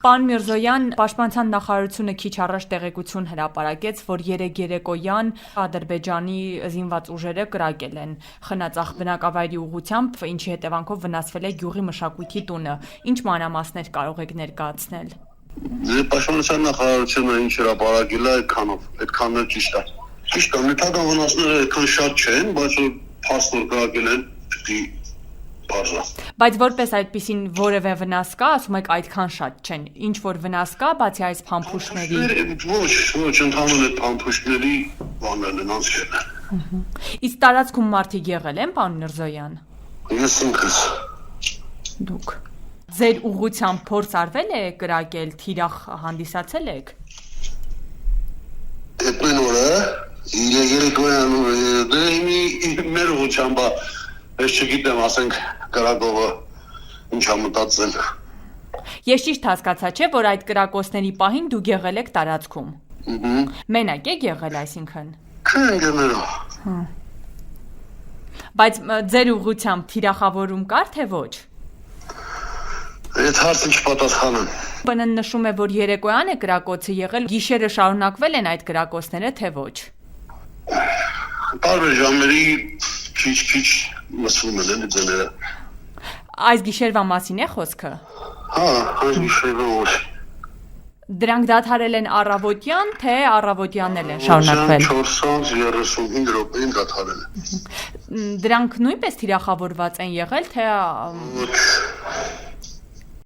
Պարոն Միրզոյան, Պաշտպանության նախարարությունը քիչ առաջ տեղեկություն հրապարակեց, որ երեկոյան Ադրբեջանի զինված ուժերը կրակել են Խնածախ բնակավայրի ուղղությամբ, ինչի հետևանքով վնասվել է գյուղի մշակույթի տունը։ Ինչ մանրամասներ կարող եք ներկայացնել։ Պաշտպանության նախարարությունը ինչ հրապարակել է, այդքանն էլ ճիշտ է։ Ճիշտ է, նյութական վնասները այդքան շատ չեն, բայց փաստոր կրակել են, պիտի բարձր։ Բայց որպես այդպիսին որևէ վնաս կա, ասում եք այդքան շատ չեն։ Ինչ որ վնաս կա, բացի այս փամփուշտների։ Ոչ, ընդհանուր այդ փամփուշտների բաներն են, անցքերն են։ Իսկ տարածքում մարդիկ եղել են, պարոն Միրզոյան։ Ես ինքս։ Դուք ձեր ուղղությամբ փորձ արվել է կրակել, թիրախ հանդիսացել եք։ Էդմեն օրը, երեկոյան մեր ուղղությամբ ես չգիտեմ, ասենք կրակողը ինչ մտածել։ Ես ճիշտ հասկացա, չէ, որ այդ կրակոցների պահին դուք եղել եք տարածքում։ Մենակ եք եղել, այսինքն։ Քան գներո։ Բայց ձեր ուղղությամբ թիրախավորում կար, թե ոչ։ Այդ հարցը չպատասխանեմ։ Բնն նշում է, որ երեկոյան է կրակոցը եղել, գիշերը շարունակվել են այդ կրակոցները, թե ոչ։ Տարբեր ժամերի քիչ մսվում են ձեները։ Այս գիշերվա մասին է խոսքը։ Հա, այս գիշերվա մասին։ Դրանք դադարել են առավոտյան, թե առավոտյանել են շարունակվել։ 4:35 րոպեին դադարել են։ Դրանք նույնպես թիրախավորված են եղել, թե Ոչ,